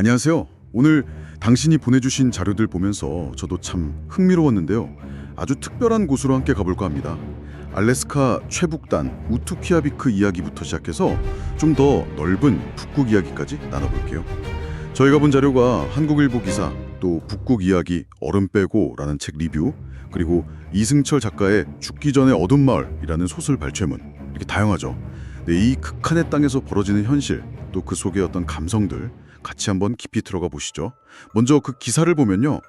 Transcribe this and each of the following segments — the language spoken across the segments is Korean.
안녕하세요. 오늘 당신이 보내주신 자료들 보면서 저도 참 흥미로웠는데요. 아주 특별한 곳으로 함께 가볼까 합니다. 알래스카 최북단 우투키아비크 이야기부터 시작해서 좀 더 넓은 북극 이야기까지 나눠볼게요. 저희가 본 자료가 한국일보 기사, 또 북극 이야기 얼음 빼고라는 책 리뷰, 그리고 이승철 작가의 죽기 전의 어둠 마을이라는 소설 발췌문, 이렇게 다양하죠. 네, 이 극한의 땅에서 벌어지는 현실, 또 그 속의 어떤 감성들 같이 한번 깊이 들어가 보시죠. 먼저 그 기사를 보면요,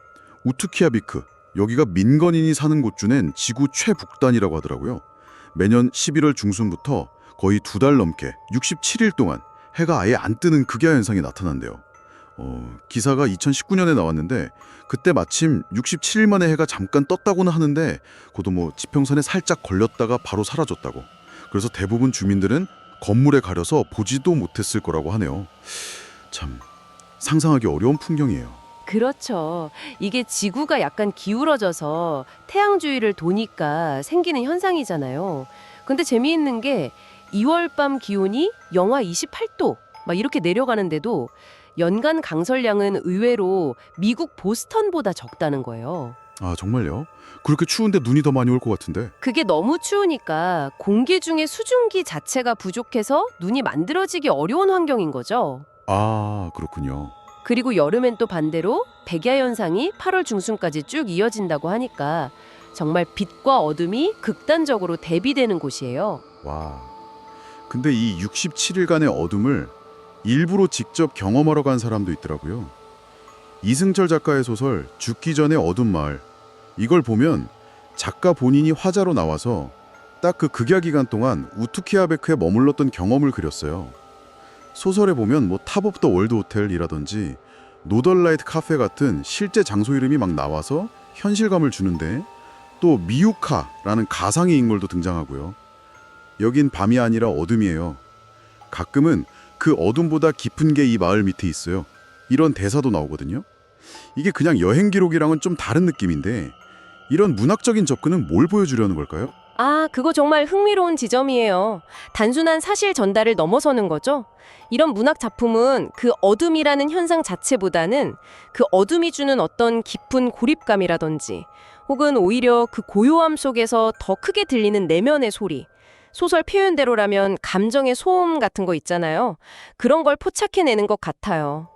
우투키아비크, 여기가 민간인이 사는 곳 중엔 지구 최북단이라고 하더라고요. 매년 11월 중순부터 거의 2달 넘게 67일 동안 해가 아예 안 뜨는 극야 현상이 나타난대요. 기사가 2019년에 나왔는데 그때 마침 67일 만에 해가 잠깐 떴다고는 하는데 그것도 뭐 지평선에 살짝 걸렸다가 바로 사라졌다고. 그래서 대부분 주민들은 건물에 가려서 보지도 못했을 거라고 하네요. 참 상상하기 어려운 풍경이에요. 그렇죠. 이게 지구가 약간 기울어져서 태양 주위를 도니까 생기는 현상이잖아요. 근데 재미있는 게 2월 밤 기온이 영하 28도 막 이렇게 내려가는데도 연간 강설량은 의외로 미국 보스턴보다 적다는 거예요. 아, 정말요? 그렇게 추운데 눈이 더 많이 올 것 같은데. 그게 너무 추우니까 공기 중에 수증기 자체가 부족해서 눈이 만들어지기 어려운 환경인 거죠. 아, 그렇군요. 그리고 여름엔 또 반대로 백야 현상이 8월 중순까지 쭉 이어진다고 하니까 정말 빛과 어둠이 극단적으로 대비되는 곳이에요. 와. 근데 이 67일간의 어둠을 일부러 직접 경험하러 간 사람도 있더라고요. 이승철 작가의 소설 죽기 전의 어둠 마을. 이걸 보면 작가 본인이 화자로 나와서 딱 그 극야 기간 동안 우투키아베크에 머물렀던 경험을 그렸어요. 소설에 보면 뭐 탑 오브 더 월드 호텔이라든지 노덜라이트 카페 같은 실제 장소 이름이 막 나와서 현실감을 주는데, 또 미유카라는 가상의 인물도 등장하고요. 여긴 밤이 아니라 어둠이에요. 가끔은 그 어둠보다 깊은 게 이 마을 밑에 있어요. 이런 대사도 나오거든요. 이게 그냥 여행 기록이랑은 좀 다른 느낌인데, 이런 문학적인 접근은 뭘 보여주려는 걸까요? 아, 그거 정말 흥미로운 지점이에요. 단순한 사실 전달을 넘어서는 거죠. 이런 문학 작품은 그 어둠이라는 현상 자체보다는 그 어둠이 주는 어떤 깊은 고립감이라든지 혹은 오히려 그 고요함 속에서 더 크게 들리는 내면의 소리, 소설 표현대로라면 감정의 소음 같은 거 있잖아요. 그런 걸 포착해내는 것 같아요.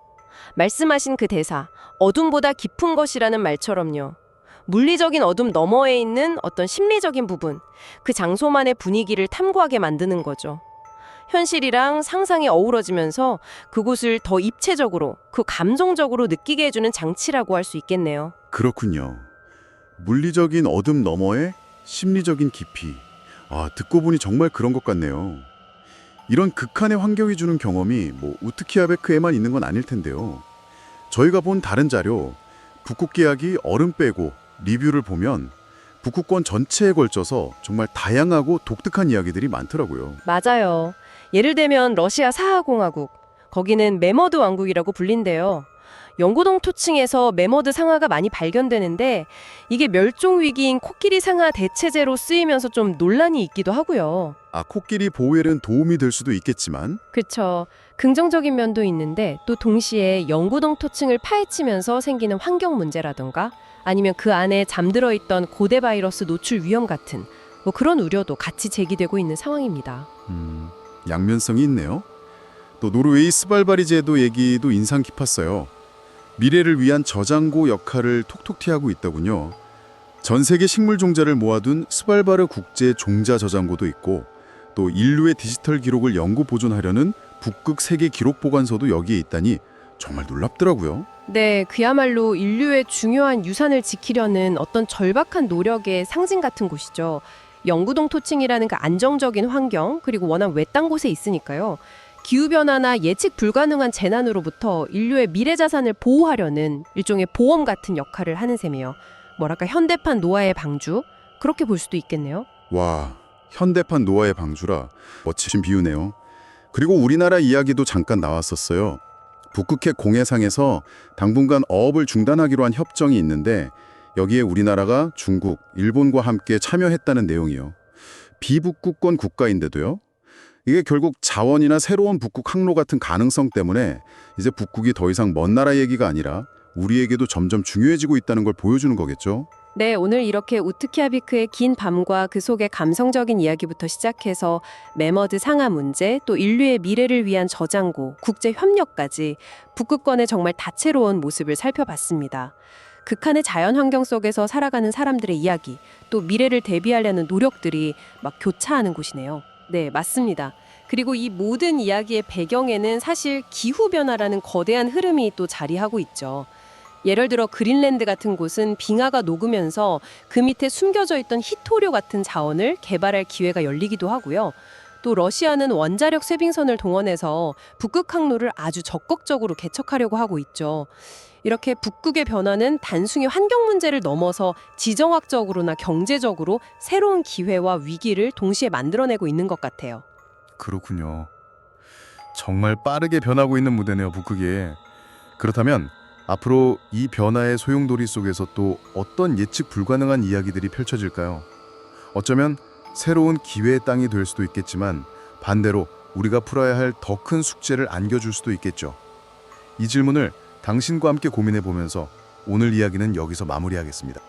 말씀하신 그 대사, 어둠보다 깊은 것이라는 말처럼요. 물리적인 어둠 너머에 있는 어떤 심리적인 부분, 그 장소만의 분위기를 탐구하게 만드는 거죠. 현실이랑 상상이 어우러지면서 그곳을 더 입체적으로, 그 감정적으로 느끼게 해주는 장치라고 할 수 있겠네요. 그렇군요. 물리적인 어둠 너머의 심리적인 깊이. 아, 듣고 보니 정말 그런 것 같네요. 이런 극한의 환경이 주는 경험이 뭐 우트키아베크에만 있는 건 아닐 텐데요. 저희가 본 다른 자료, 북극 계약이 얼음 빼고 리뷰를 보면 북극권 전체에 걸쳐서 정말 다양하고 독특한 이야기들이 많더라고요. 맞아요. 예를 들면 러시아 사하공화국, 거기는 메머드 왕국이라고 불린대요. 영구동 토층에서 메머드 상아가 많이 발견되는데 이게 멸종 위기인 코끼리 상아 대체제로 쓰이면서 좀 논란이 있기도 하고요. 아, 코끼리 보호에는 도움이 될 수도 있겠지만 그렇죠. 긍정적인 면도 있는데 또 동시에 영구동 토층을 파헤치면서 생기는 환경 문제라던가 아니면 그 안에 잠들어 있던 고대 바이러스 노출 위험 같은 뭐 그런 우려도 같이 제기되고 있는 상황입니다. 양면성이 있네요. 또 노르웨이 스발바리제도 얘기도 인상 깊었어요. 미래를 위한 저장고 역할을 톡톡히 하고 있더군요. 전 세계 식물 종자를 모아둔 스발바르 국제 종자 저장고도 있고, 또 인류의 디지털 기록을 영구 보존하려는 북극 세계 기록 보관소도 여기에 있다니 정말 놀랍더라고요. 네, 그야말로 인류의 중요한 유산을 지키려는 어떤 절박한 노력의 상징 같은 곳이죠. 영구동 토층이라는 그 안정적인 환경, 그리고 워낙 외딴 곳에 있으니까요. 기후변화나 예측 불가능한 재난으로부터 인류의 미래 자산을 보호하려는 일종의 보험 같은 역할을 하는 셈이에요. 뭐랄까 현대판 노아의 방주? 그렇게 볼 수도 있겠네요. 와, 현대판 노아의 방주라 멋진 비유네요. 그리고 우리나라 이야기도 잠깐 나왔었어요. 북극해 공해상에서 당분간 어업을 중단하기로 한 협정이 있는데 여기에 우리나라가 중국, 일본과 함께 참여했다는 내용이요. 비북극권 국가인데도요. 이게 결국 자원이나 새로운 북극 항로 같은 가능성 때문에 이제 북극이 더 이상 먼 나라 얘기가 아니라 우리에게도 점점 중요해지고 있다는 걸 보여주는 거겠죠? 네, 오늘 이렇게 우트키아비크의 긴 밤과 그 속의 감성적인 이야기부터 시작해서 매머드 상하 문제, 또 인류의 미래를 위한 저장고, 국제 협력까지 북극권의 정말 다채로운 모습을 살펴봤습니다. 극한의 자연 환경 속에서 살아가는 사람들의 이야기, 또 미래를 대비하려는 노력들이 막 교차하는 곳이네요. 네, 맞습니다. 그리고 이 모든 이야기의 배경에는 사실 기후변화라는 거대한 흐름이 또 자리하고 있죠. 예를 들어 그린랜드 같은 곳은 빙하가 녹으면서 그 밑에 숨겨져 있던 희토류 같은 자원을 개발할 기회가 열리기도 하고요. 또 러시아는 원자력 쇄빙선을 동원해서 북극 항로를 아주 적극적으로 개척하려고 하고 있죠. 이렇게 북극의 변화는 단순히 환경 문제를 넘어서 지정학적으로나 경제적으로 새로운 기회와 위기를 동시에 만들어내고 있는 것 같아요. 그렇군요. 정말 빠르게 변하고 있는 무대네요, 북극이. 그렇다면 앞으로 이 변화의 소용돌이 속에서 또 어떤 예측 불가능한 이야기들이 펼쳐질까요? 어쩌면 새로운 기회의 땅이 될 수도 있겠지만 반대로 우리가 풀어야 할 더 큰 숙제를 안겨줄 수도 있겠죠. 이 질문을 당신과 함께 고민해 보면서 오늘 이야기는 여기서 마무리하겠습니다.